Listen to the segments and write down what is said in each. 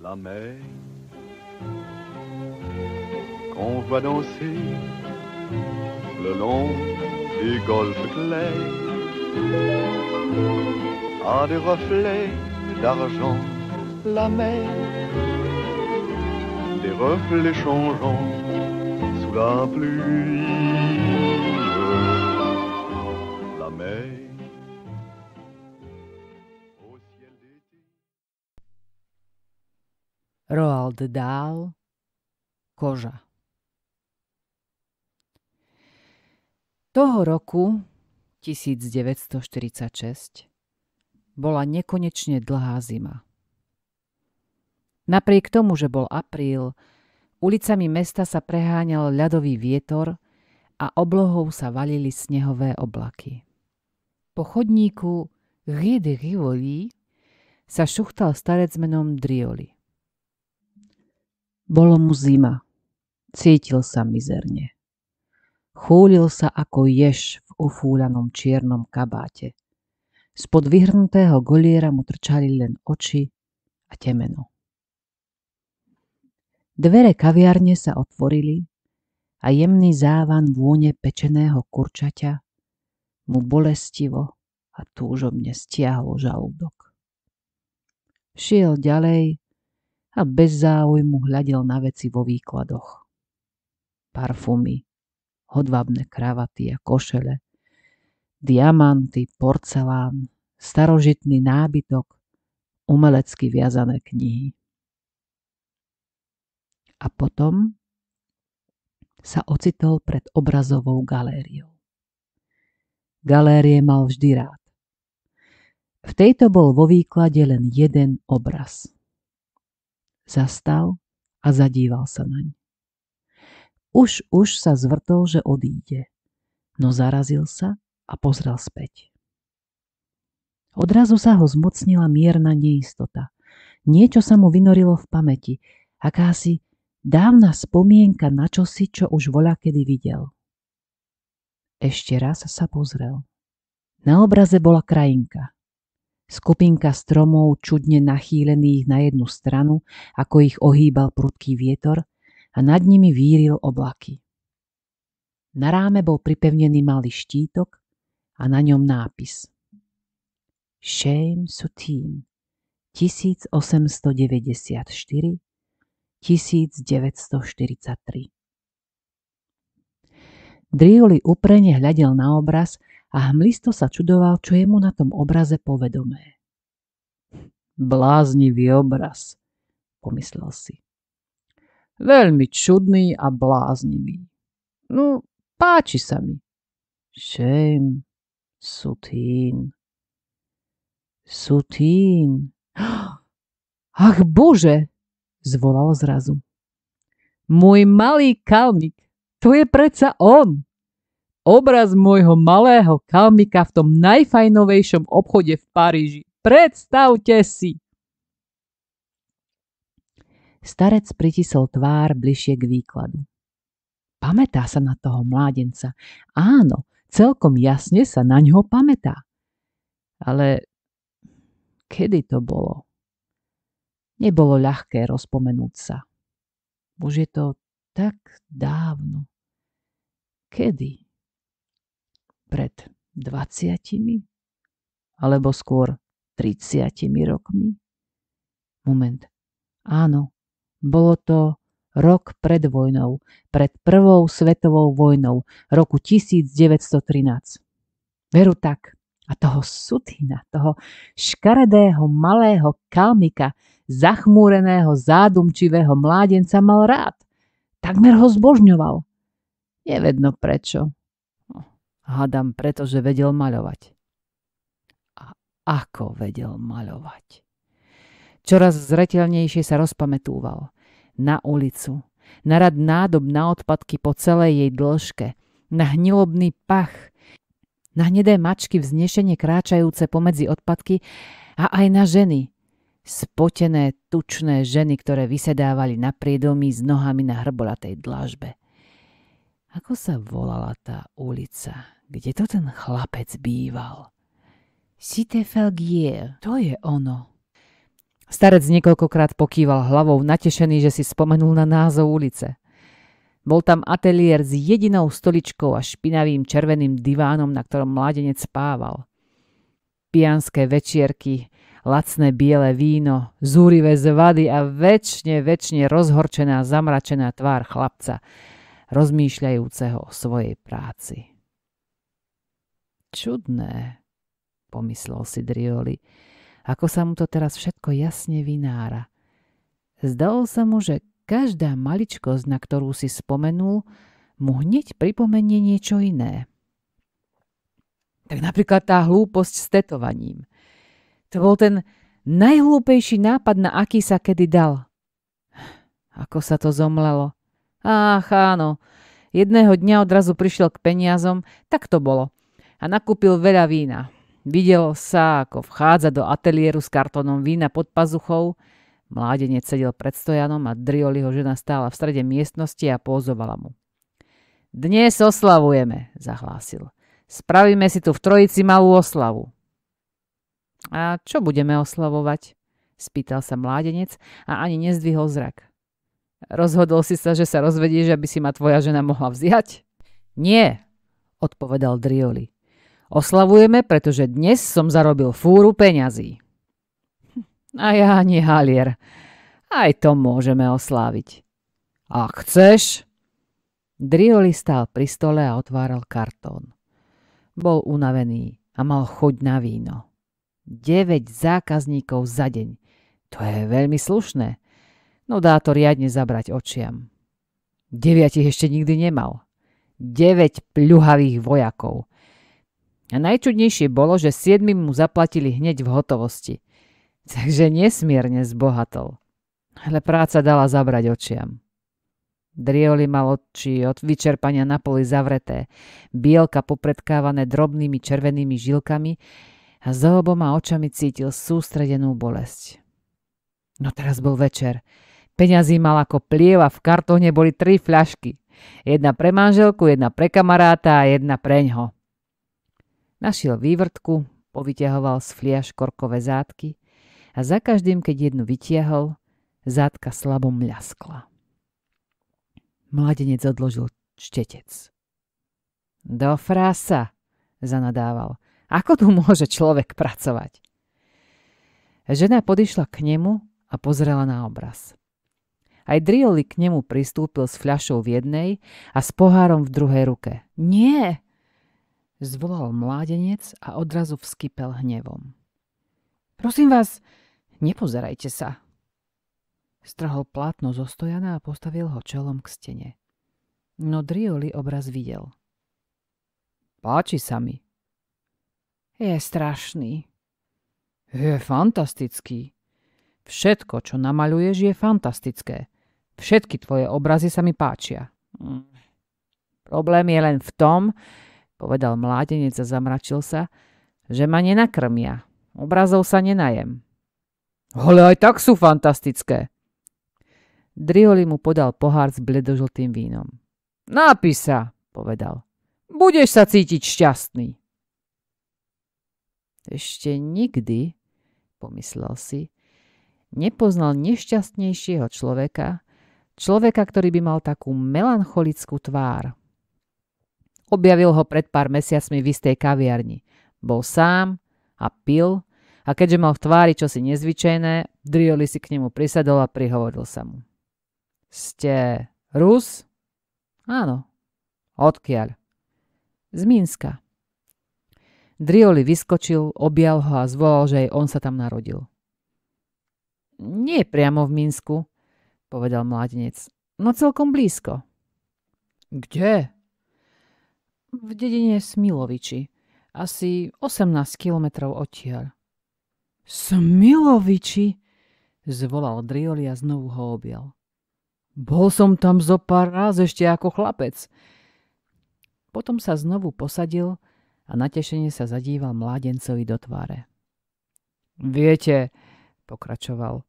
La mer qu'on voit danser le long des golfes clairs a des reflets d'argent. La mer, des reflets changeants sous la pluie. La mer au ciel d'été. Roald Dahl, Koža. Toho roku 1946 bola nekonečne dlhá zima. Napriek tomu, že bol apríl, ulicami mesta sa preháňal ľadový vietor a oblohou sa valili snehové oblaky. Po chodníku Rue de Rivoli sa šuchtal starec menom Drioli. Bolo mu zima. Cítil sa mizerne. Chúlil sa ako jež v ufúľanom čiernom kabáte. Spod vyhrnutého goliera mu trčali len oči a temeno. Dvere kaviarne sa otvorili a jemný závan vône pečeného kurčaťa mu bolestivo a túžobne stiahol žalúdok. Šiel ďalej a bez záujmu hľadel na veci vo výkladoch. Parfumy, hodvábne kravaty a košele, diamanty, porcelán, starožitný nábytok, umelecky viazané knihy. A potom sa ocitol pred obrazovou galériou. Galérie mal vždy rád. V tejto bol vo výklade len jeden obraz. Zastal a zadíval sa naň. Už sa zvrtol, že odíde, no zarazil sa a pozrel späť. Odrazu sa ho zmocnila mierna neistota. Niečo sa mu vynorilo v pamäti, akási dávna spomienka na čosi, čo už voľakedy videl. Ešte raz sa pozrel. Na obraze bola krajinka. Skupinka stromov čudne nachýlených na jednu stranu, ako ich ohýbal prudký vietor, a nad nimi víril oblaky. Na ráme bol pripevnený malý štítok a na ňom nápis Shame Sutin 1894 1943. Drioli uprene hľadel na obraz a hmlisto sa čudoval, čo je mu na tom obraze povedomé. Bláznivý obraz, pomyslel si. Veľmi čudný a bláznivý. No, páči sa mi. Shame Sutin. Sutin. Ach Bože! Zvolal zrazu. Môj malý kalmik, to je predsa on. Obraz môjho malého kalmika v tom najfajnovejšom obchode v Paríži. Predstavte si. Starec pritisol tvár bližšie k výkladu. Pamätá sa na toho mládenca. Áno, celkom jasne sa na ňo pamätá. Ale kedy to bolo? Nebolo ľahké rozpomenúť sa. Už je to tak dávno. Kedy? Pred 20? Alebo skôr 30 rokmi? Moment. Áno, bolo to rok pred vojnou, pred prvou svetovou vojnou, roku 1913. Veru tak. A toho Sutina, toho škaredého malého kalmika, zachmúreného, zádumčivého mládenca mal rád. Takmer ho zbožňoval. Nevedno prečo. Hádam, pretože vedel maľovať. A ako vedel maľovať? Čoraz zreteľnejšie sa rozpamätúval. Na ulicu, na rad nádob na odpadky po celej jej dĺžke, na hnilobný pach, na hnedé mačky vznešene kráčajúce pomedzi odpadky a aj na ženy. Spotené, tučné ženy, ktoré vysedávali na priedomí s nohami na hrbolatej dlážbe. Ako sa volala tá ulica, kde to ten chlapec býval? Cité Falguière, to je ono. Starec niekoľkokrát pokýval hlavou, natešený, že si spomenul na názov ulice. Bol tam ateliér s jedinou stoličkou a špinavým červeným divánom, na ktorom mládenec spával. Pijanské večierky, lacné biele víno, zúrivé zvady a väčšine rozhorčená, zamračená tvár chlapca, rozmýšľajúceho o svojej práci. Čudné, pomyslel si Drioli, ako sa mu to teraz všetko jasne vynára. Zdalo sa mu, že každá maličkosť, na ktorú si spomenul, mu hneď pripomenie niečo iné. Tak napríklad tá hlúposť s tetovaním. To bol ten najhlúpejší nápad, na aký sa kedy dal. Ako sa to zomlelo. Ach, áno. Jedného dňa odrazu prišiel k peniazom, tak to bolo. A nakúpil veľa vína. Videl sa, ako vchádza do ateliéru s kartónom vína pod pazuchou. Mládenec sedel pred stojanom a Drioliho žena stála v strede miestnosti a pózovala mu. Dnes oslavujeme, zahlásil. Spravíme si tu v trojici malú oslavu. A čo budeme oslavovať? Spýtal sa mládenec a ani nezdvihol zrak. Rozhodol si sa, že sa rozvedieš, aby si ma tvoja žena mohla vziať? Nie, odpovedal Drioli. Oslavujeme, pretože dnes som zarobil fúru peňazí. A ja nie halier. Aj to môžeme osláviť. Ak chceš. Drioli stál pri stole a otváral kartón. Bol unavený a mal chuť na víno. 9 zákazníkov za deň. To je veľmi slušné. No dá to riadne zabrať očiam. 9 ešte nikdy nemal. 9 pľuhavých vojakov. A najčudnejšie bolo, že 7 mu zaplatili hneď v hotovosti. Takže nesmierne zbohatol. Ale práca dala zabrať očiam. Drioli mal oči od vyčerpania na poli zavreté, bielka popredkávané drobnými červenými žilkami a za oboma očami cítil sústredenú bolesť. No teraz bol večer. Peňazí mal ako plieva, v kartóne boli 3 fľašky. Jedna pre manželku, jedna pre kamaráta a jedna preňho. Našiel vývrtku, povyťahoval z fliaš korkové zátky a za každým, keď jednu vytiahol, zátka slabo mľaskla. Mladenec odložil štetec. Do frasa, zanadával. Ako tu môže človek pracovať? Žena podišla k nemu a pozrela na obraz. Aj Drioli k nemu pristúpil s fľašou v jednej a s pohárom v druhej ruke. Nie! Zvolal mládenec a odrazu vskypel hnevom. Prosím vás, nepozerajte sa. Strhol plátno zo stojana a postavil ho čelom k stene. No Drioli obraz videl. Páči sa mi. Je strašný. Je fantastický. Všetko, čo namaľuješ, je fantastické. Všetky tvoje obrazy sa mi páčia. Problém je len v tom, povedal mládenec a zamračil sa, že ma nenakrmia. Obrazov sa nenajem. Ale aj tak sú fantastické. Drioli mu podal pohár s bledožltým vínom. Napí sa, povedal. Budeš sa cítiť šťastný. Ešte nikdy, pomyslel si, nepoznal nešťastnejšieho človeka, ktorý by mal takú melancholickú tvár. Objavil ho pred pár mesiacmi v istej kaviarni. Bol sám a pil a keďže mal v tvári čosi nezvyčajné, Drioli si k nemu prisadol a prihovoril sa mu. Ste Rus? Áno. Odkiaľ? Z Mínska. Drioli vyskočil, objal ho a zvolal, že aj on sa tam narodil. Nie priamo v Minsku, povedal mládenec, no celkom blízko. Kde? V dedine Smiloviči, asi 18 kilometrov odtiaľ. Smiloviči? Zvolal Drioli a znovu ho objal. Bol som tam zo pár ráz ešte ako chlapec. Potom sa znovu posadil a natešene sa zadíval mládencovi do tváre. Viete, pokračoval,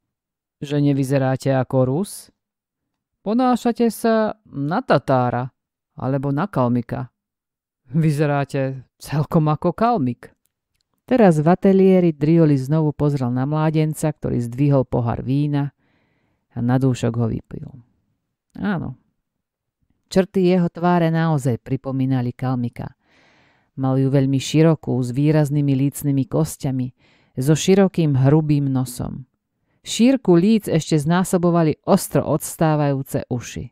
že nevyzeráte ako Rus? Ponášate sa na Tatára alebo na Kalmika. Vyzeráte celkom ako Kalmik. Teraz v ateliéri Drioli znovu pozrel na mládenca, ktorý zdvihol pohár vína a na dúšok ho vypil. Áno, črty jeho tváre naozaj pripomínali Kalmika. Mal ju veľmi širokú, s výraznými lícnymi kostiami, so širokým hrubým nosom. Šírku líc ešte znásobovali ostro odstávajúce uši.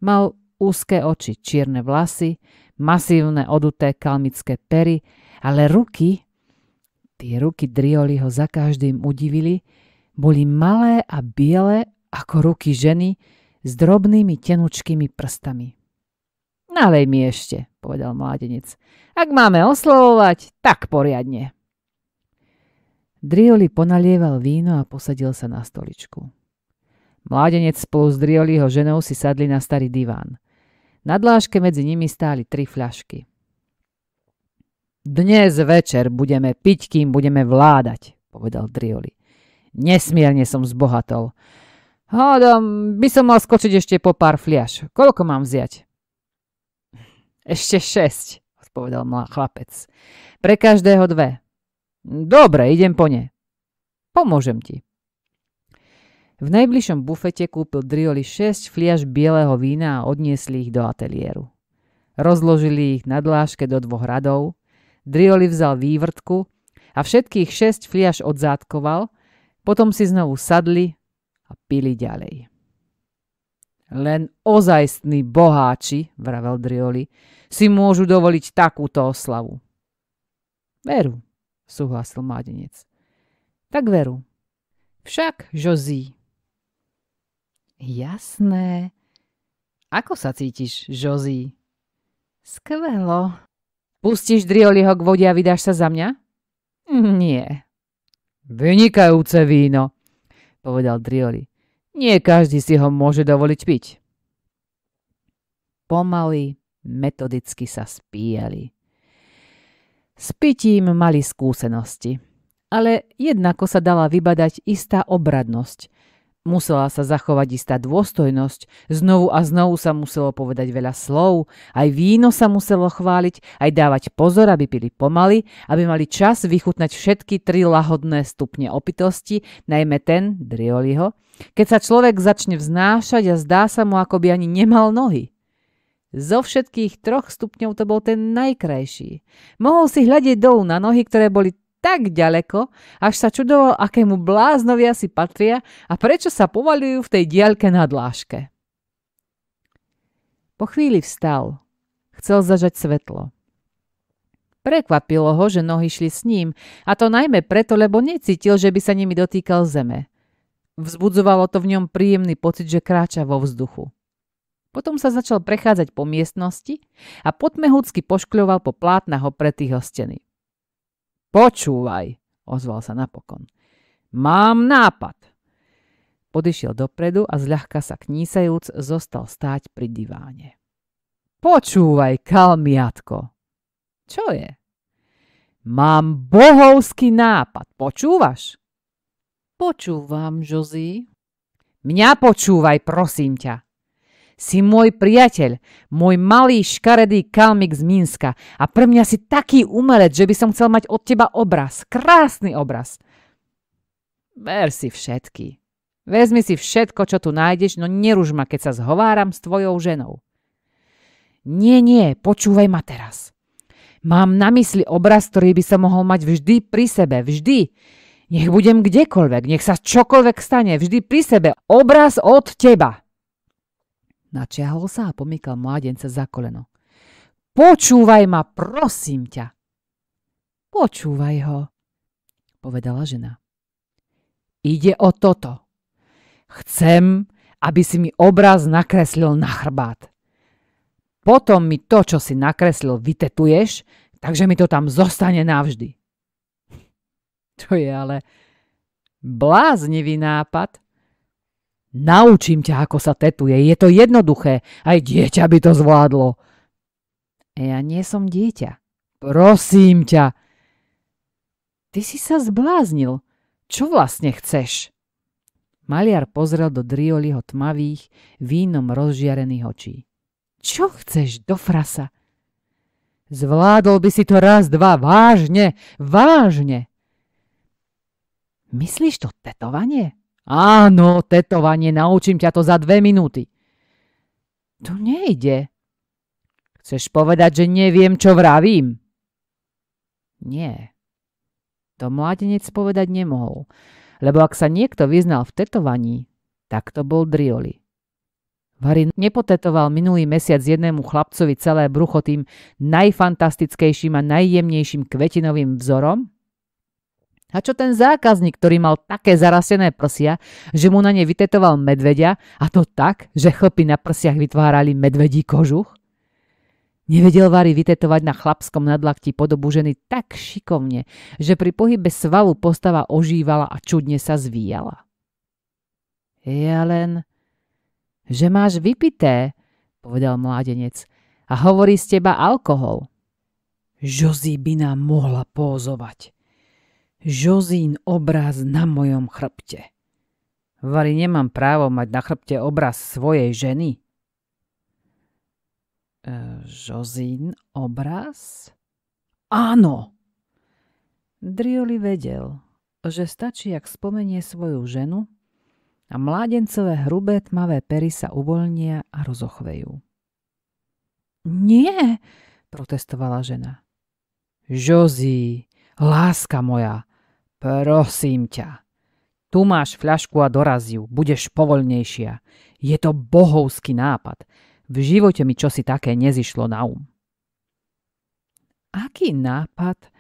Mal úzke oči, čierne vlasy, masívne oduté kalmické pery, ale tie ruky Drioliho za každým udivili, boli malé a biele ako ruky ženy s drobnými tenučkými prstami. Nalej mi ešte, povedal mládenec. Ak máme oslovovať, tak poriadne. Drioli ponalieval víno a posadil sa na stoličku. Mládenec spolu s Drioliho ženou si sadli na starý diván. Na dláške medzi nimi stáli 3 fľašky. Dnes večer budeme piť, kým budeme vládať, povedal Drioli. Nesmierne som zbohatol. Hádam, by som mal skočiť ešte po pár fľaš. Koľko mám vziať? Ešte 6, odpovedal chlapec. Pre každého 2. Dobre, idem po ne. Pomôžem ti. V najbližšom bufete kúpil Drioli 6 fliaš bieleho vína a odniesli ich do ateliéru. Rozložili ich na dláške do 2 radov. Drioli vzal vývrtku a všetkých 6 fliaš odzátkoval, potom si znovu sadli a pili ďalej. Len ozajstní boháči, vravel Drioli, si môžu dovoliť takúto oslavu. Veru, súhlasil mládenec. Tak veru. Však, Josie. Jasné. Ako sa cítiš, Josie? Skvelo. Pustíš Drioliho k vode a vydáš sa za mňa? Nie. Vynikajúce víno, povedal Drioli. Nie každý si ho môže dovoliť piť. Pomaly, metodicky sa spíjali. S pitím mali skúsenosti, ale jednako sa dala vybadať istá obradnosť. Musela sa zachovať istá dôstojnosť, znovu a znovu sa muselo povedať veľa slov, aj víno sa muselo chváliť, aj dávať pozor, aby pili pomaly, aby mali čas vychutnať všetky 3 lahodné stupne opitosti, najmä ten, Drioliho, keď sa človek začne vznášať a zdá sa mu, ako by ani nemal nohy. Zo všetkých 3 stupňov to bol ten najkrajší. Mohol si hľadiť dolu na nohy, ktoré boli tak ďaleko, až sa čudoval, akému bláznovia si patria a prečo sa povaľujú v tej diaľke na dláške. Po chvíli vstal. Chcel zažať svetlo. Prekvapilo ho, že nohy šli s ním, a to najmä preto, lebo necítil, že by sa nimi dotýkal zeme. Vzbudzovalo to v ňom príjemný pocit, že kráča vo vzduchu. Potom sa začal prechádzať po miestnosti a potmehúcky poškľoval po plátnach opretých o steny. Počúvaj, ozval sa napokon. Mám nápad. Podišiel dopredu a zľahka sa knísajúc zostal stáť pri diváne. Počúvaj, kalmiatko. Čo je? Mám bohovský nápad. Počúvaš? Počúvam, Josie. Mňa počúvaj, prosím ťa. Si môj priateľ, môj malý škaredý kalmik z Mínska a pre mňa si taký umelec, že by som chcel mať od teba obraz, krásny obraz. Ver si všetky. Vezmi si všetko, čo tu nájdeš, no neruž ma, keď sa zhováram s tvojou ženou. Nie, počúvaj ma teraz. Mám na mysli obraz, ktorý by som mohol mať vždy pri sebe, vždy. Nech budem kdekoľvek, nech sa čokoľvek stane, vždy pri sebe. Obraz od teba. Načiahol sa a pomýkal mládenca za koleno. Počúvaj ma, prosím ťa. Počúvaj ho, povedala žena. Ide o toto. Chcem, aby si mi obraz nakreslil na chrbát. Potom mi to, čo si nakreslil, vytetuješ, takže mi to tam zostane navždy. To je ale bláznivý nápad. Naučím ťa, ako sa tetuje. Je to jednoduché. Aj dieťa by to zvládlo. Ja nie som dieťa. Prosím ťa. Ty si sa zbláznil. Čo vlastne chceš? Maliar pozrel do Drioliho tmavých, vínom rozžiarených očí. Čo chceš, do frasa? Zvládol by si to raz, dva, vážne, vážne. Myslíš to tetovanie? Áno, tetovanie, naučím ťa to za 2 minúty. To nejde. Chceš povedať, že neviem, čo vravím? Nie. To mládenec povedať nemohol, lebo ak sa niekto vyznal v tetovaní, tak to bol Drioli. Vary nepotetoval minulý mesiac jednému chlapcovi celé brucho tým najfantastickejším a najjemnejším kvetinovým vzorom? A čo ten zákazník, ktorý mal také zarastené prsia, že mu na ne vytetoval medveďa, a to tak, že chlpy na prsiach vytvárali medvedí kožuch? Nevedel Vary vytetovať na chlapskom nadlakti podobu ženy tak šikovne, že pri pohybe svalu postava ožívala a čudne sa zvíjala. Ja len... Že máš vypité, povedal mládenec, a hovorí z teba alkohol. Josie by nám mohla pózovať. Josín obraz na mojom chrbte. Vary, nemám právo mať na chrbte obraz svojej ženy. Josín obraz? Áno. Drioli vedel, že stačí, ak spomenie svoju ženu, a mládencové hrubé tmavé pery sa uvoľnia a rozochvejú. Nie, protestovala žena. Josie, láska moja, prosím ťa. Tu máš fľašku a doraz ju, budeš povoľnejšia. Je to bohovský nápad. V živote mi čosi také nezišlo na Aký nápad?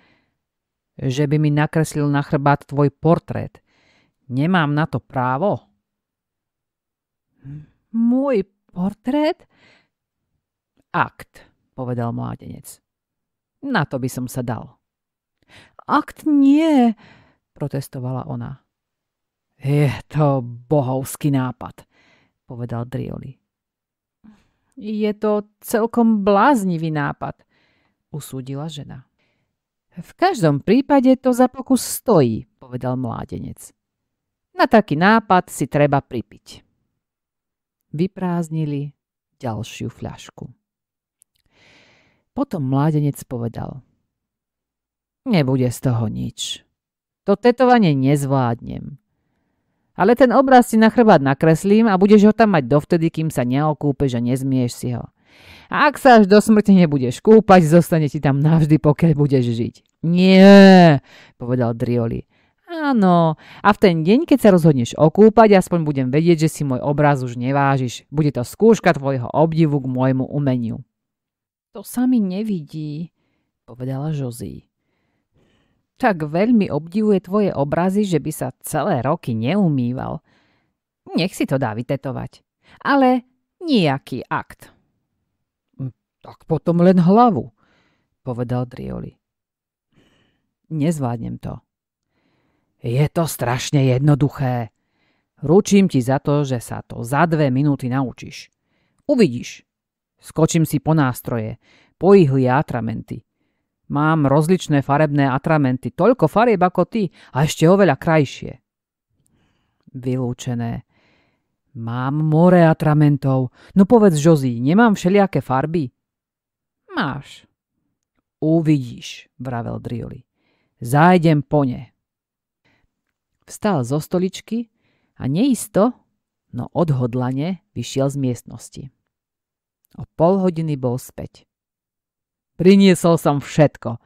Že by mi nakreslil na chrbát tvoj portrét. Nemám na to právo? Môj portrét? Akt, povedal mládenec. Na to by som sa dal. Akt nie, protestovala ona. Je to bohovský nápad, povedal Drioli. Je to celkom bláznivý nápad, usúdila žena. V každom prípade to za pokus stojí, povedal mládenec. Na taký nápad si treba pripiť. Vyprázdnili ďalšiu fľašku. Potom mládenec povedal. Nebude z toho nič. To tetovanie nezvládnem. Ale ten obraz si na chrbát nakreslím a budeš ho tam mať dovtedy, kým sa neokúpeš a nezmieš si ho. A ak sa až do smrti nebudeš kúpať, zostane ti tam navždy, pokiaľ budeš žiť. Nie, povedal Drioli. Áno, a v ten deň, keď sa rozhodneš okúpať, aspoň budem vedieť, že si môj obraz už nevážiš. Bude to skúška tvojho obdivu k môjmu umeniu. To sa mi nevidí, povedala Josie. Tak veľmi obdivuje tvoje obrazy, že by sa celé roky neumýval. Nech si to dá vytetovať. Ale nejaký akt. Tak potom len hlavu, povedal Drioli. Nezvládnem to. Je to strašne jednoduché. Ručím ti za to, že sa to za 2 minúty naučíš. Uvidíš. Skočím si po nástroje, po ihly a atramenty. Mám rozličné farebné atramenty, toľko farieb ako ty a ešte oveľa krajšie. Vylúčené. Mám more atramentov. No povedz, Josie, nemám všelijaké farby? Máš. Uvidíš, vravel Drioli. Zájdem po ne. Vstal zo stoličky a neisto, no odhodlane vyšiel z miestnosti. O 0,5 hodiny bol späť. Priniesol som všetko,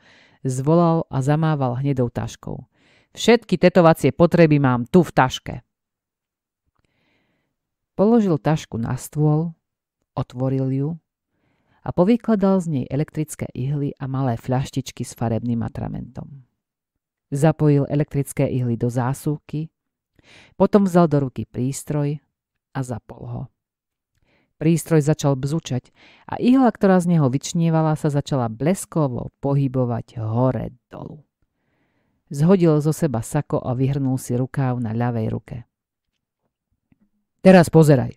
zvolal a zamával hnedou taškou. Všetky tetovacie potreby mám tu v taške. Položil tašku na stôl, otvoril ju a povykladal z nej elektrické ihly a malé fľaštičky s farebným atramentom. Zapojil elektrické ihly do zásuvky, potom vzal do ruky prístroj a zapol ho. Prístroj začal bzučať a ihla, ktorá z neho vyčnievala, sa začala bleskovo pohybovať hore dolu. Zhodil zo seba sako a vyhrnul si rukáv na ľavej ruke. Teraz pozeraj.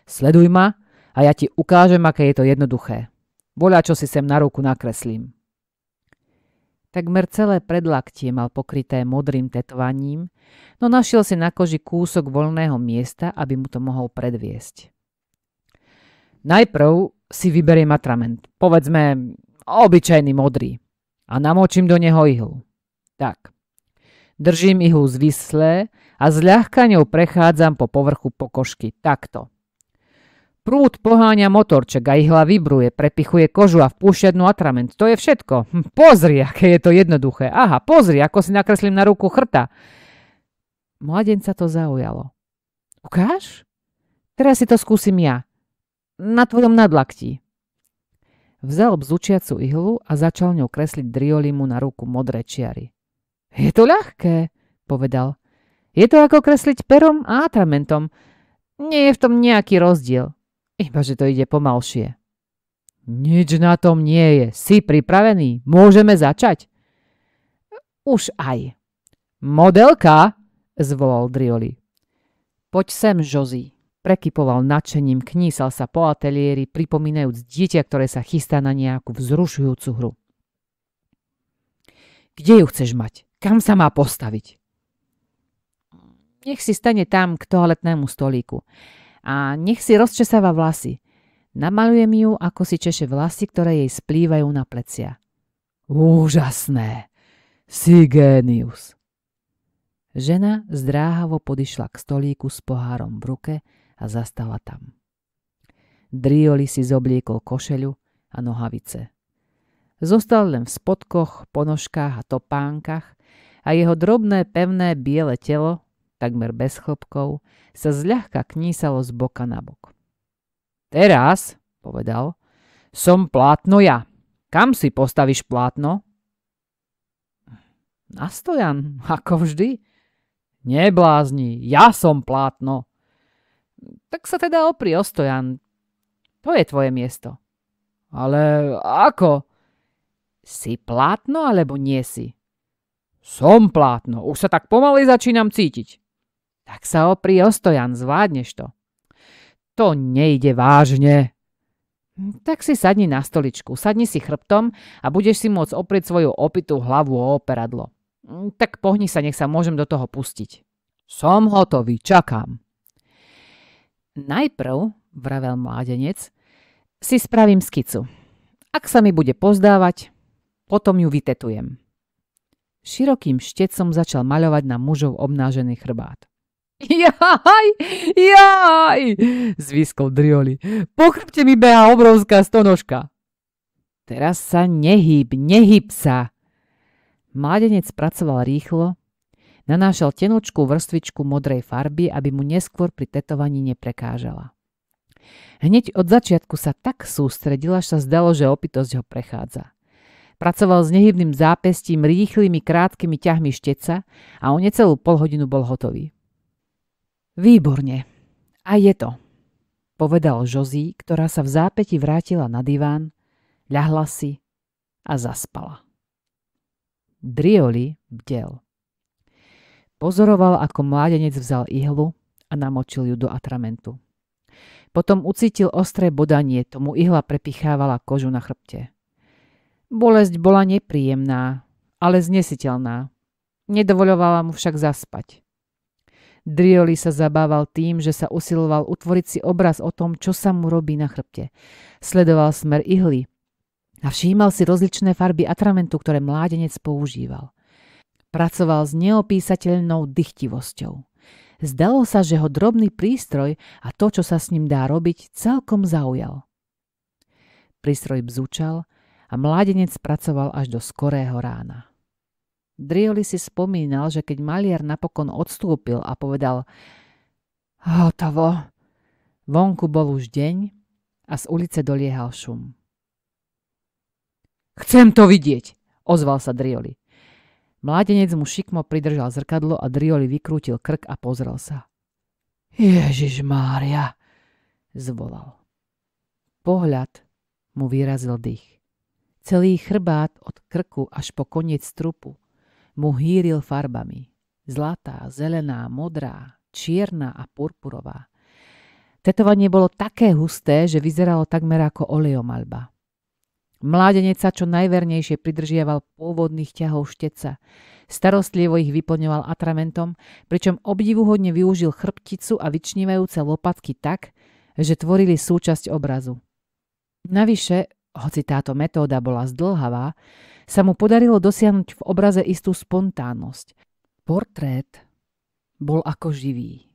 Sleduj ma a ja ti ukážem, aké je to jednoduché. Voľa, čo si sem na ruku nakreslím. Takmer celé predlaktie mal pokryté modrým tetovaním, no našiel si na koži kúsok voľného miesta, aby mu to mohol predviesť. Najprv si vyberiem atrament. Povedzme Obyčajný modrý. A namočím do neho ihlu. Tak. Držím ihlu zvislé a zľahka ňou prechádzam po povrchu pokožky. Takto. Prúd poháňa motorček a ihla vibruje, prepichuje kožu a vpúšťa dnu atrament. To je všetko. Pozri, aké je to jednoduché. Aha, pozri, ako si nakreslím na ruku chrta. Mladenca to zaujalo. Ukáž? Teraz si to skúsim ja. Na tvojom nadlaktí. Vzal bzučiacu ihlu a začal ňou kresliť Driolimu na ruku modré čiary. Je to ľahké, povedal. Je to ako kresliť perom a atramentom. Nie je v tom nejaký rozdiel. Iba, že to ide pomalšie. Nič na tom nie je. Si pripravený? Môžeme začať? Už aj. Modelka, zvolal Drioli. Poď sem, Josie. Prekypoval nadšením, knísal sa po ateliéri, pripomínajúc dieťa, ktoré sa chystá na nejakú vzrušujúcu hru. Kde ju chceš mať? Kam sa má postaviť? Nech si stane tam k toaletnému stolíku. A nech si rozčesáva vlasy. Namalujem ju, ako si češe vlasy, ktoré jej splývajú na plecia. Úžasné! Si génius! Žena zdráhavo podišla k stolíku s pohárom v ruke a zastala tam. Drioli si zobliekol košeľu a nohavice. Zostal len v spodkoch, ponožkách a topánkach a jeho drobné, pevné, biele telo, takmer bez chlopkov, sa zľahka knísalo z boka na bok. Teraz, povedal, som plátno ja. Kam si postavíš plátno? Na stojan, ako vždy. Neblázni, ja som plátno. Tak sa teda opri o stojan. To je tvoje miesto. Ale ako? Si plátno, alebo nie si? Som plátno, už sa tak pomaly začínam cítiť. Tak sa opri o stojan, zvládneš to. To nejde vážne. Tak si sadni na stoličku, sadni si chrbtom a budeš si môcť oprieť svoju opitú hlavu o operadlo. Tak pohni sa, nech sa môžem do toho pustiť. Som hotový, čakám. Najprv, vravel mládenec, si spravím skicu. Ak sa mi bude pozdávať, potom ju vytetujem. Širokým štecom začal maľovať na mužov obnážený chrbát. Jaj, jaj, zviskol Drioli. Po chrbte mi behá obrovská stonožka. Teraz sa nehyb sa. Mládenec pracoval rýchlo, nanášal tenúčkú vrstvičku modrej farby, aby mu neskôr pri tetovaní neprekážala. Hneď od začiatku sa tak sústredil, až sa zdalo, že opitosť ho prechádza. Pracoval s nehybným zápestím, rýchlymi, krátkými ťahmi šteca a o necelú polhodinu bol hotový. Výborne. A je to, povedal Josie, ktorá sa v zápäti vrátila na diván, ľahla si a zaspala. Drioli bdel. Pozoroval, ako mládenec vzal ihlu a namočil ju do atramentu. Potom ucítil ostré bodanie, tomu ihla prepichávala kožu na chrbte. Bolesť bola nepríjemná, ale znesiteľná. Nedovoľovala mu však zaspať. Drioli sa zabával tým, že sa usiloval utvoriť si obraz o tom, čo sa mu robí na chrbte. Sledoval smer ihly a všímal si rozličné farby atramentu, ktoré mládenec používal. Pracoval s neopísateľnou dychtivosťou. Zdalo sa, že ho drobný prístroj a to, čo sa s ním dá robiť, celkom zaujal. Prístroj bzučal a mládenec pracoval až do skorého rána. Drioli si spomínal, že keď maliar napokon odstúpil a povedal hotovo, vonku bol už deň a z ulice doliehal šum. Chcem to vidieť, ozval sa Drioli. Mládenec mu šikmo pridržal zrkadlo a Drioli vykrútil krk a pozrel sa. Ježišmária, zvolal. Pohľad mu vyrazil dých. Celý chrbát od krku až po koniec trupu mu hýril farbami. Zlatá, zelená, modrá, čierna a purpurová. Tetovanie bolo také husté, že vyzeralo takmer ako oleomaľba. Mládenec sa čo najvernejšie pridržiaval pôvodných ťahov šteca. Starostlivo ich vyplňoval atramentom, pričom obdivuhodne využil chrbticu a vyčnívajúce lopatky tak, že tvorili súčasť obrazu. Navyše Hoci táto metóda bola zdĺhavá, sa mu podarilo dosiahnuť v obraze istú spontánnosť. Portrét bol ako živý.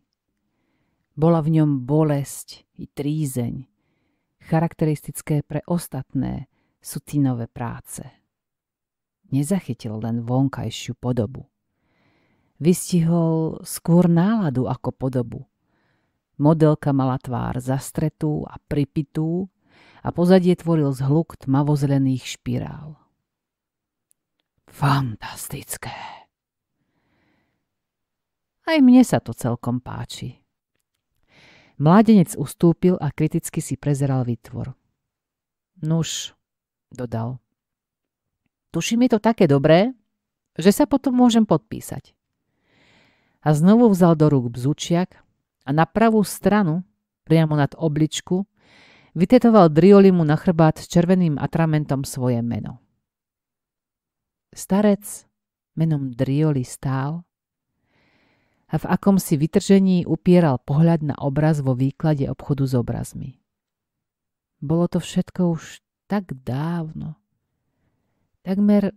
Bola v ňom bolesť i trízeň, charakteristické pre ostatné Sutinové práce. Nezachytil len vonkajšiu podobu. Vystihol skôr náladu ako podobu. Modelka mala tvár zastretú a pripitú a pozadie tvoril zhluk tmavozelených špirál. Fantastické! Aj mne sa to celkom páči. Mládenec ustúpil a kriticky si prezeral výtvor. Nuž, dodal. Tuším, je to také dobré, že sa potom môžem podpísať. A znovu vzal do rúk bzučiak a na pravú stranu, priamo nad obličku, vytetoval Driolimu na chrbát s červeným atramentom svoje meno. Starec menom Drioli stál a v akomsi vytržení upieral pohľad na obraz vo výklade obchodu s obrazmi. Bolo to všetko už tak dávno. Takmer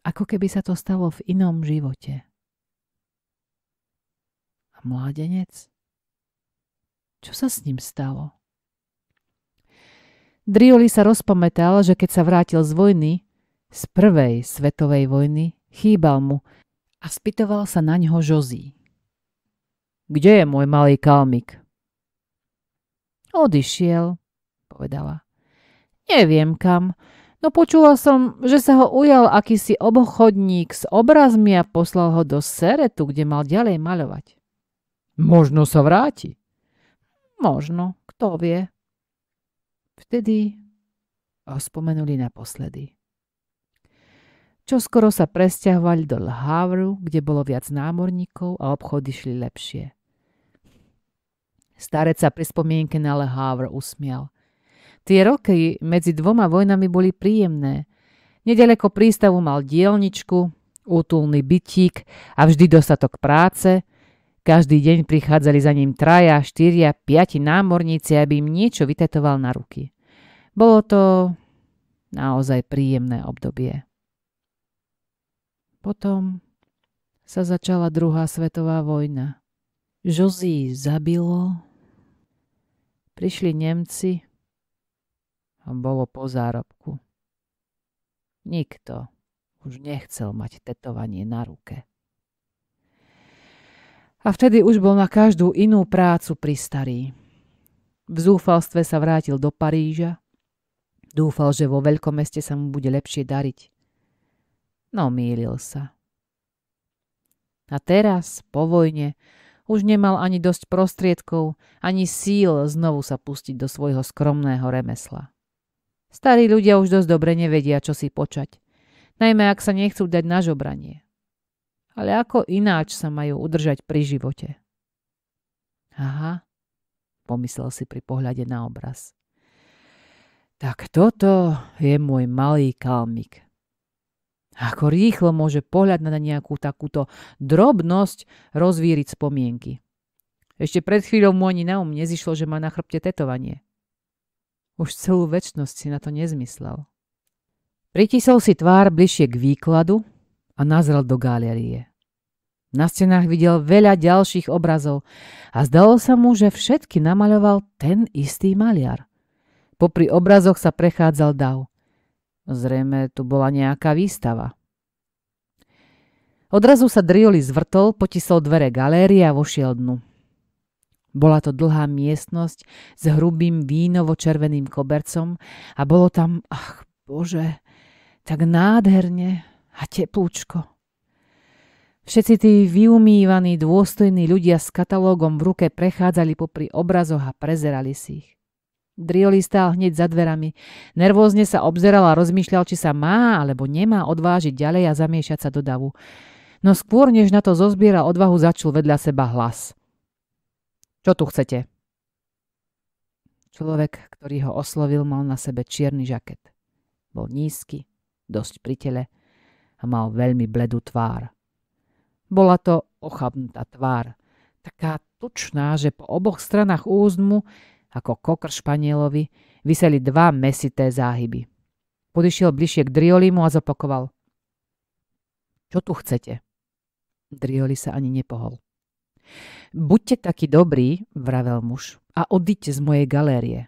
ako keby sa to stalo v inom živote. A mládenec? Čo sa s ním stalo? Drioli sa rozpamätal, že keď sa vrátil z vojny, z prvej svetovej vojny, chýbal mu a spýtoval sa na ňo Josie. Kde je môj malý kalmik? Odišiel, povedala. Neviem kam, no počula som, že sa ho ujal akýsi obchodník s obrazmi a poslal ho do Seretu, kde mal ďalej maľovať. Možno sa vráti. Možno, kto vie. Vtedy ho spomenuli naposledy. Čoskoro sa presťahovali do Le Havru, kde bolo viac námorníkov a obchody šli lepšie. Starec sa pri spomienke na Le Havre usmial. Tie roky medzi dvoma vojnami boli príjemné. Nedaleko prístavu mal dielničku, útulný bytík a vždy dostatok práce. Každý deň prichádzali za ním 3, 4, 5 námorníci, aby im niečo vytetoval na ruky. Bolo to naozaj príjemné obdobie. Potom sa začala druhá svetová vojna. Josie zabilo, prišli Nemci a bolo po zárobku. Nikto už nechcel mať tetovanie na ruke. A vtedy už bol na každú inú prácu pristarý. V zúfalstve sa vrátil do Paríža. Dúfal, že vo veľkomeste sa mu bude lepšie dariť. No mýlil sa. A teraz, po vojne, už nemal ani dosť prostriedkov, ani síl znovu sa pustiť do svojho skromného remesla. Starí ľudia už dosť dobre nevedia, čo si počať. Najmä, ak sa nechcú dať na žobranie. Ale ako ináč sa majú udržať pri živote? Aha, pomyslel si pri pohľade na obraz. Tak toto je môj malý kalmik. Ako rýchlo môže pohľad na nejakú takúto drobnosť rozvíriť spomienky. Ešte pred chvíľou mu ani na nezišlo, že má na chrbte tetovanie. Už celú večnosť si na to nezmyslel. Pritisol si tvár bližšie k výkladu a nazrel do galérie. Na stenách videl veľa ďalších obrazov a zdalo sa mu, že všetky namaľoval ten istý maliar. Popri obrazoch sa prechádzal dav. Zrejme tu bola nejaká výstava. Odrazu sa Drioli zvrtol, potisol dvere galérie a vošiel dnu. Bola to dlhá miestnosť s hrubým vínovo-červeným kobercom a bolo tam, ach Bože, tak nádherne a teplúčko. Všetci tí vyumývaní, dôstojní ľudia s katalógom v ruke prechádzali popri obrazoch a prezerali si ich. Drioli stál hneď za dverami. Nervózne sa obzeral a rozmýšľal, či sa má alebo nemá odvážiť ďalej a zamiešať sa do davu. No skôr, než na to zozbieral odvahu, začul vedľa seba hlas. Čo tu chcete? Človek, ktorý ho oslovil, mal na sebe čierny žaket. Bol nízky, dosť pri tele a mal veľmi bledú tvár. Bola to ochabnutá tvár, taká tučná, že po oboch stranách úst mu, ako kokr španielovi, Viseli 2 mäsité záhyby. Podišiel bližšie k Driolimu a zopakoval. Čo tu chcete? Drioli sa ani nepohol. Buďte takí dobrí, vravel muž, a odíďte z mojej galérie.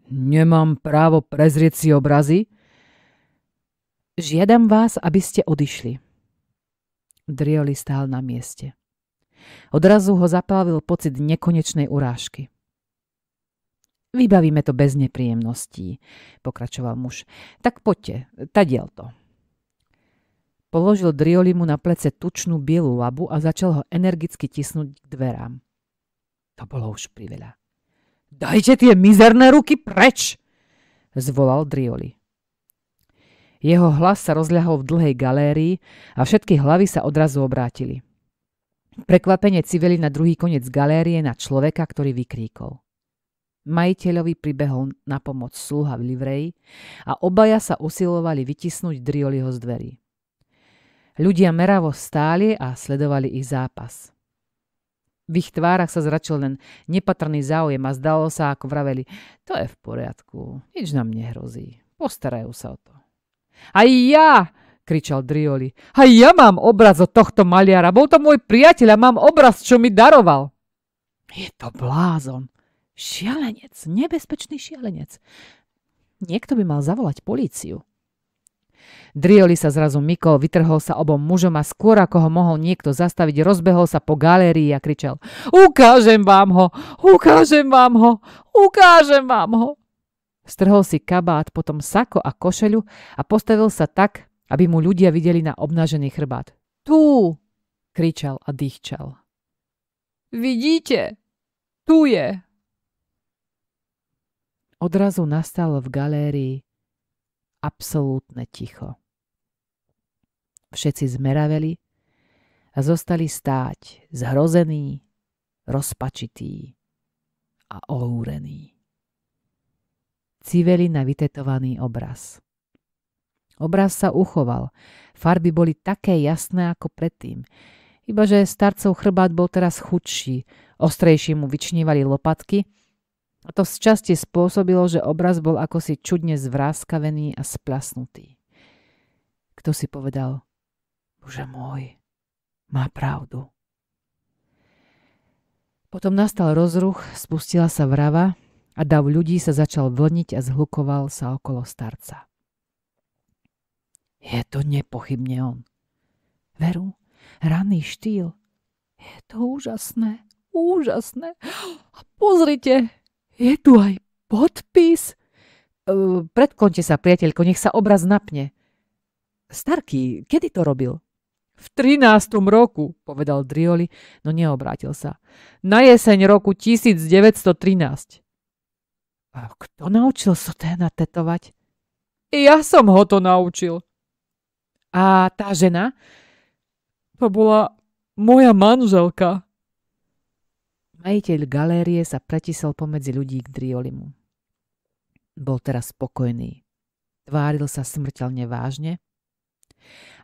Nemám právo prezrieť si obrazy? Žiadam vás, aby ste odišli. Drioli stál na mieste. Odrazu ho zapálil pocit nekonečnej urážky. Vybavíme to bez nepríjemností, pokračoval muž. Tak poďte, tadiaľ to. Položil Driolimu na plece tučnú bielu labu a začal ho energicky tisnúť k dverám. To bolo už priveľa. Dajte tie mizerné ruky preč, zvolal Drioli. Jeho hlas sa rozľahol v dlhej galérii a všetky hlavy sa odrazu obrátili. Prekvapene civeli na druhý koniec galérie na človeka, ktorý vykríkol. Majiteľovi pribehol na pomoc sluha v livreji a obaja sa usilovali vytisnúť Drioliho z dverí. Ľudia meravo stáli a sledovali ich zápas. V ich tvárach sa zračil len nepatrný záujem a zdalo sa, ako vraveli, to je v poriadku, nič nám nehrozí, postarajú sa o to. Aj ja, kričal Drioli, aj ja mám obraz od tohto maliara, bol to môj priateľ a mám obraz, čo mi daroval. Je to blázon. Šialenec, nebezpečný šialenec. Niekto by mal zavolať políciu. Drioli sa zrazu mykol, vytrhol sa obom mužom a skôr ako ho mohol niekto zastaviť, rozbehol sa po galérii a kričal Ukážem vám ho! Ukážem vám ho! Ukážem vám ho! Strhol si kabát, potom sako a košeľu a postavil sa tak, aby mu ľudia videli na obnažený chrbát. Tu! Kričal a dýchčal. Vidíte? Tu je! Odrazu nastalo v galérii absolútne ticho. Všetci zmeraveli a zostali stáť zhrození, rozpačití a ohúrení. Civeli na vytetovaný obraz. Obraz sa uchoval. Farby boli také jasné ako predtým. Ibaže starcov chrbát bol teraz chudší, ostrejšie mu vyčnívali lopatky. A to z časti spôsobilo, že obraz bol akosi čudne zvráskavený a splasnutý. Kto si povedal, Bože môj, má pravdu. Potom nastal rozruch, spustila sa vrava a dav ľudí sa začal vlniť a zhlukoval sa okolo starca. Je to nepochybne on. Veru, ranný štýl. Je to úžasné, úžasné. A pozrite, je tu aj podpis. Predklonte sa, priateľko, nech sa obraz napne. Starký, kedy to robil? V 13. roku, povedal Drioli, no neobrátil sa. Na jeseň roku 1913. A kto naučil Soténa tetovať? Ja som ho to naučil. A tá žena? To bola moja manželka. Majiteľ galérie sa pretisol pomedzi ľudí k Driolimu. Bol teraz spokojný. Tváril sa smrteľne vážne,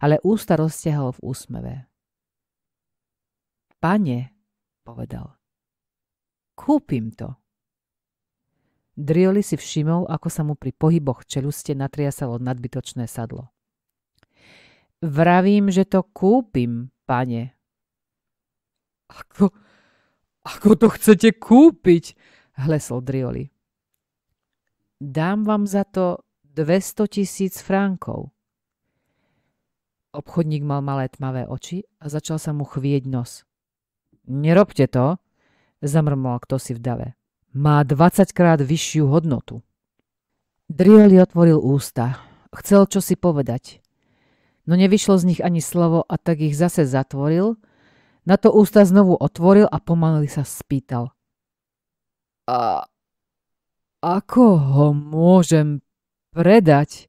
ale ústa roztiahol v úsmeve. Pane, povedal, kúpim to. Drioli si všimol, ako sa mu pri pohyboch čeluste natriasalo nadbytočné sadlo. Vravím, že to kúpim, pane. Ako to chcete kúpiť? Hlesol Drioli. Dám vám za to 200 000 frankov. Obchodník mal malé tmavé oči a začal sa mu chvieť nos. Nerobte to, zamrmol kdosi v dave. Má 20-krát vyššiu hodnotu. Drioli otvoril ústa. Chcel čosi povedať. No nevyšlo z nich ani slovo a tak ich zase zatvoril. Na to ústa znovu otvoril a pomaly sa spýtal. A ako ho môžem predať?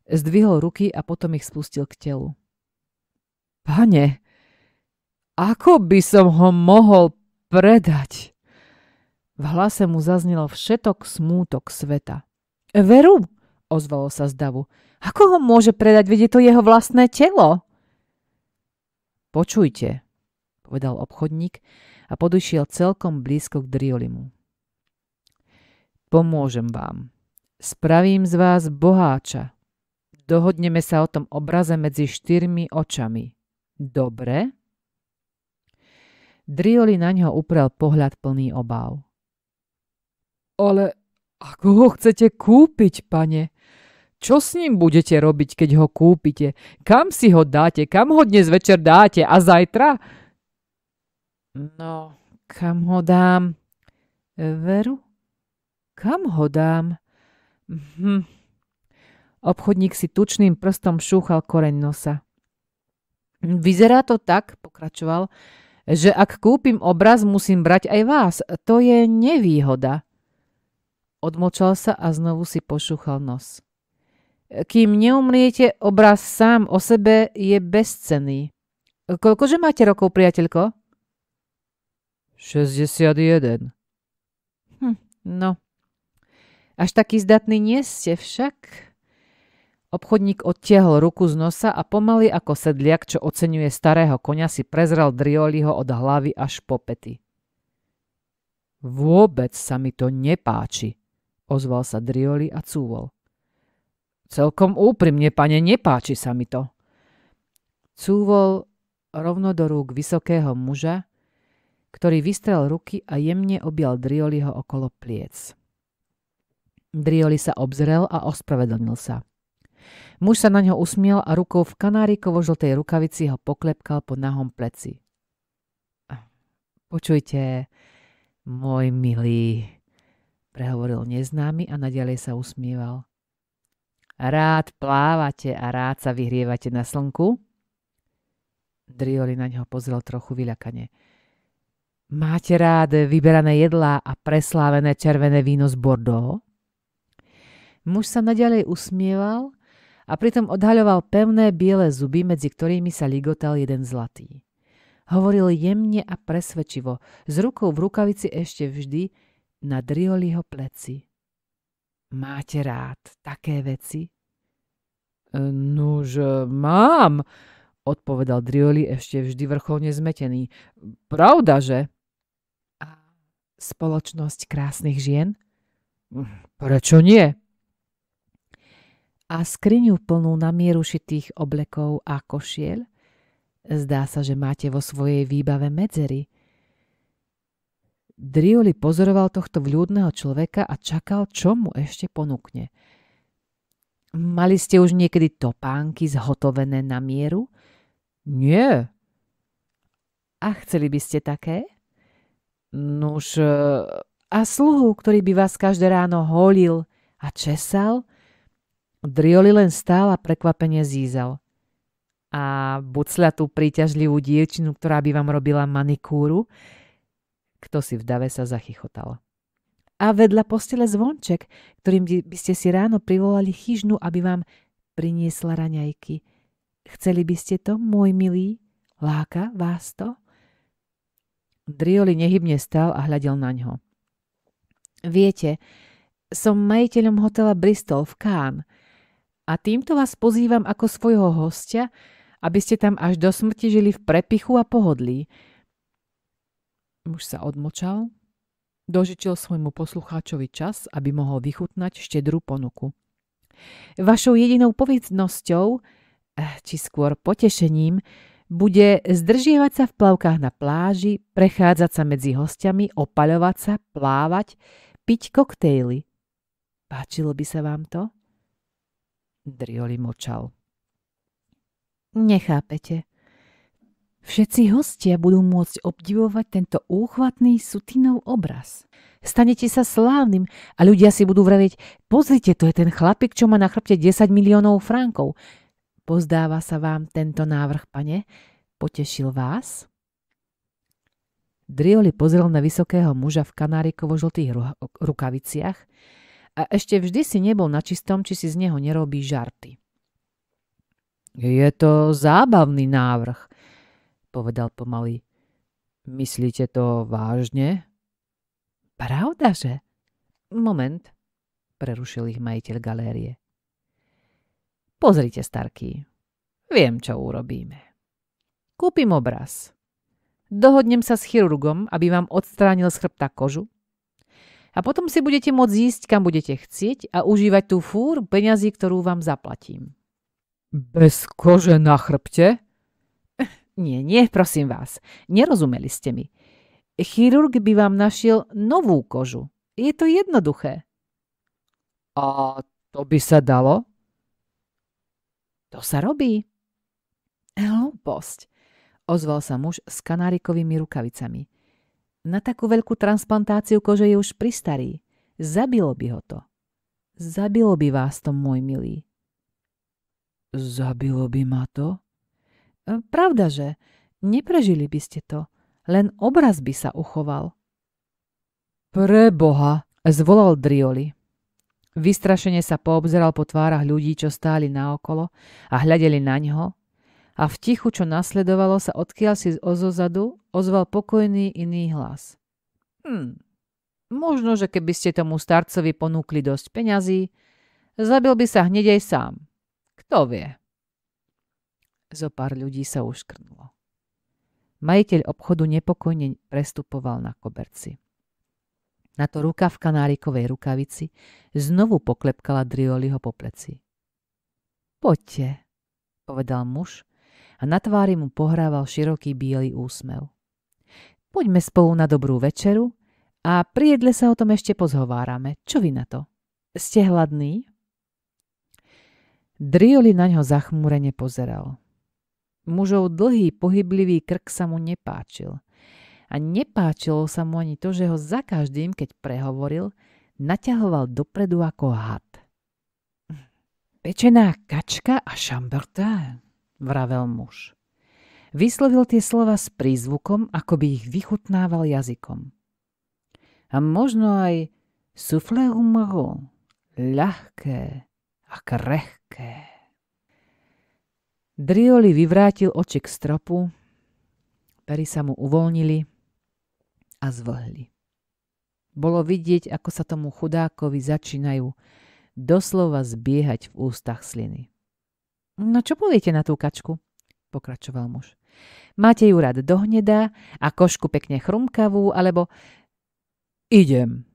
Zdvihol ruky a potom ich spustil k telu. Pane, ako by som ho mohol predať? V hlase mu zaznelo všetok smútok sveta. Veru, ozvalo sa z davu. Ako ho môže predať, veď je to jeho vlastné telo? Počujte, povedal obchodník a podišiel celkom blízko k Driolimu. Pomôžem vám. Spravím z vás boháča. Dohodneme sa o tom obraze medzi 4 očami. Dobre? Drioli na ňo uprel pohľad plný obáv. Ale ako ho chcete kúpiť, pane? Čo s ním budete robiť, keď ho kúpite? Kam si ho dáte? Kam ho dnes večer dáte? A zajtra? No, kam ho dám? Veru? Kam ho dám? Obchodník si tučným prstom šúchal koreň nosa. Vyzerá to tak, pokračoval, že ak kúpim obraz, musím brať aj vás. To je nevýhoda. Odmočal sa a znovu si pošúchal nos. Kým neumriete, obraz sám o sebe je bezcenný. Koľkože máte rokov, priateľko? 61. No. Až taký zdatný nie ste však. Obchodník odtiahol ruku z nosa a pomaly ako sedliak, čo oceňuje starého koňa, si prezrel Drioliho od hlavy až po pety. Vôbec sa mi to nepáči, ozval sa Drioli a cúvol. Celkom úprimne, pane, nepáči sa mi to. Cúvol rovno do rúk vysokého muža, ktorý vystrel ruky a jemne objal Drioliho okolo pliec. Drioli sa obzrel a ospravedlnil sa. Muž sa na ňo usmiel a rukou v kanárikovo-žltej rukavici ho poklepkal po nahom pleci. Počujte, môj milý, prehovoril neznámy a naďalej sa usmieval. Rád plávate a rád sa vyhrievate na slnku? Drioli na ňo pozrel trochu vyľakane. Máte rád vyberané jedlá a preslávené červené víno z Bordeaux? Muž sa naďalej usmieval a pritom odhaľoval pevné biele zuby, medzi ktorými sa ligotal jeden zlatý. Hovoril jemne a presvedčivo, s rukou v rukavici ešte vždy na Drioliho pleci. Máte rád také veci? Nuž, mám, odpovedal Drioli ešte vždy vrcholne zmetený. Pravda, že? A spoločnosť krásnych žien? Prečo nie? A skriňu plnú na mieru šitých oblekov a košiel? Zdá sa, že máte vo svojej výbave medzery. Drioli pozoroval tohto vľúdneho človeka a čakal, čo mu ešte ponúkne. Mali ste už niekedy topánky zhotovené na mieru? Nie. A chceli by ste také? Nuž, a sluhu, ktorý by vás každé ráno holil a česal? Drioli len stál a prekvapene zízal. A bucľatú príťažlivú dievčinu, ktorá by vám robila manikúru? Kto si v dave sa zachychotal. A vedľa postele zvonček, ktorým by ste si ráno privolali chyžnu, aby vám priniesla raňajky. Chceli by ste to, môj milý? Láka vás to? Drioli nehybne stál a hľadel na ňo. Viete, som majiteľom hotela Bristol v Cannes a týmto vás pozývam ako svojho hostia, aby ste tam až do smrti žili v prepichu a pohodlí. Muž sa odmočal, dožičil svojmu poslucháčovi čas, aby mohol vychutnať štedrú ponuku. Vašou jedinou povinnosťou, či skôr potešením, bude zdržievať sa v plavkách na pláži, prechádzať sa medzi hostiami, opaľovať sa, plávať, piť koktejly. Páčilo by sa vám to? Drioli močal. Nechápete. Všetci hostia budú môcť obdivovať tento úchvatný Sutinov obraz. Stanete sa slávnym a ľudia si budú vraviť, pozrite, to je ten chlapík, čo má na chrbte 10 miliónov frankov. Pozdáva sa vám tento návrh, pane? Potešil vás? Drioli pozrel na vysokého muža v kanárikovo-žltých rukaviciach a ešte vždy si nebol na čistom, či si z neho nerobí žarty. Je to zábavný návrh, povedal pomaly. Myslíte to vážne? Pravdaže? Moment, prerušil ich majiteľ galérie. Pozrite, starký, viem, čo urobíme. Kúpim obraz. Dohodnem sa s chirurgom, aby vám odstránil z chrbta kožu. A potom si budete môcť ísť, kam budete chcieť a užívať tú fúru peňazí, ktorú vám zaplatím. Bez kože na chrbte? Nie, prosím vás. Nerozumeli ste mi. Chirurg by vám našiel novú kožu. Je to jednoduché. A to by sa dalo? To sa robí. Hlúposť, ozval sa muž s kanárikovými rukavicami. Na takú veľkú transplantáciu kože je už pristarý. Zabilo by ho to. Zabilo by vás to, môj milý. Zabilo by ma to? Pravda, že neprežili by ste to. Len obraz by sa uchoval. Preboha, zvolal Drioli. Vystrašene sa poobzeral po tvárach ľudí, čo stáli naokolo a hľadeli na ňo, a v tichu, čo nasledovalo, sa odkiaľ si ozozadu ozval pokojný iný hlas. Možno, že keby ste tomu starcovi ponúkli dosť peňazí, zabil by sa hneď aj sám. Kto vie? Zopár ľudí sa uškrnulo. Majiteľ obchodu nepokojne prestupoval na koberci. Na to ruka v kanárikovej rukavici znovu poklepkala Drioliho po pleci. Poďte, povedal muž a na tvári mu pohrával široký biely úsmev. Poďme spolu na dobrú večeru a pri jedle sa o tom ešte pozhovárame. Čo vy na to? Ste hladný? Drioli na ňo zachmúrene pozeral. Mužov dlhý, pohyblivý krk sa mu nepáčil. A nepáčilo sa mu ani to, že ho za každým, keď prehovoril, naťahoval dopredu ako had. Pečená kačka a šambertán, vravel muž. Vyslovil tie slova s prízvukom, ako by ich vychutnával jazykom. A možno aj soufflé au marron, ľahké a krehké. Drioli vyvrátil oči k stropu, pery sa mu uvoľnili a zvlhli. Bolo vidieť, ako sa tomu chudákovi začínajú doslova zbiehať v ústach sliny. No čo poviete na tú kačku? Pokračoval muž. Máte ju rád dohnedá a košku pekne chrumkavú, alebo... Idem,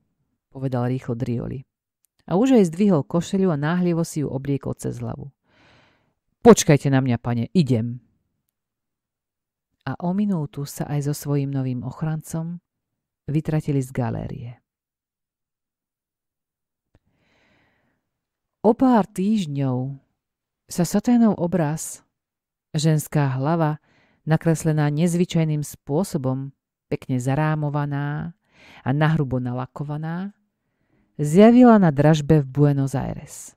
povedal rýchlo Drioli. A už aj zdvihol košeľu a náhlivo si ju obliekol cez hlavu. Počkajte na mňa, pane, idem. A o minútu sa aj so svojím novým ochrancom vytratili z galérie. O pár týždňov sa Saténov obraz, ženská hlava, nakreslená nezvyčajným spôsobom, pekne zarámovaná a nahrubo nalakovaná, zjavila na dražbe v Buenos Aires.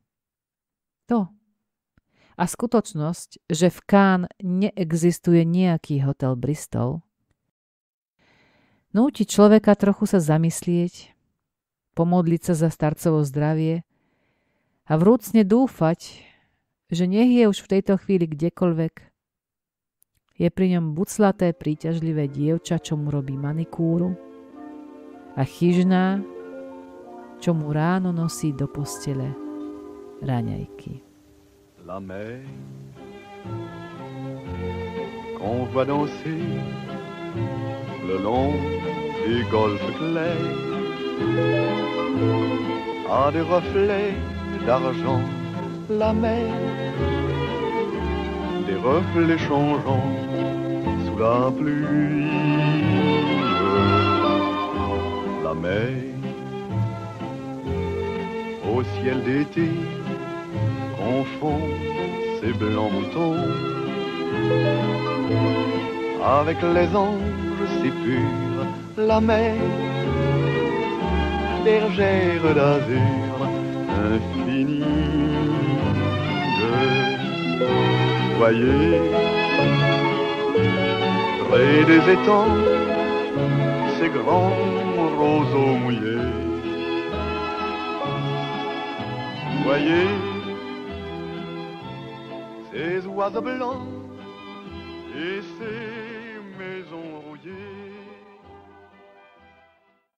To a skutočnosť, že v Cannes neexistuje nejaký hotel Bristol, núti človeka trochu sa zamyslieť, pomodliť sa za starcovo zdravie a vrúcne dúfať, že nech je už v tejto chvíli kdekoľvek. Je pri ňom buclaté, príťažlivé dievča, čo mu robí manikúru, a chyžná, čo mu ráno nosí do postele raňajky. La mer qu'on voit danser le long des golfes clairs a des reflets d'argent. La mer, des reflets changeants sous la pluie. La mer au ciel d'été confond ses blancs moutons avec les anges si purs. La mer, bergère d'azur infinie. Voyez, près des étangs, ces grands roseaux mouillés. Voyez, ces oiseaux blancs et ces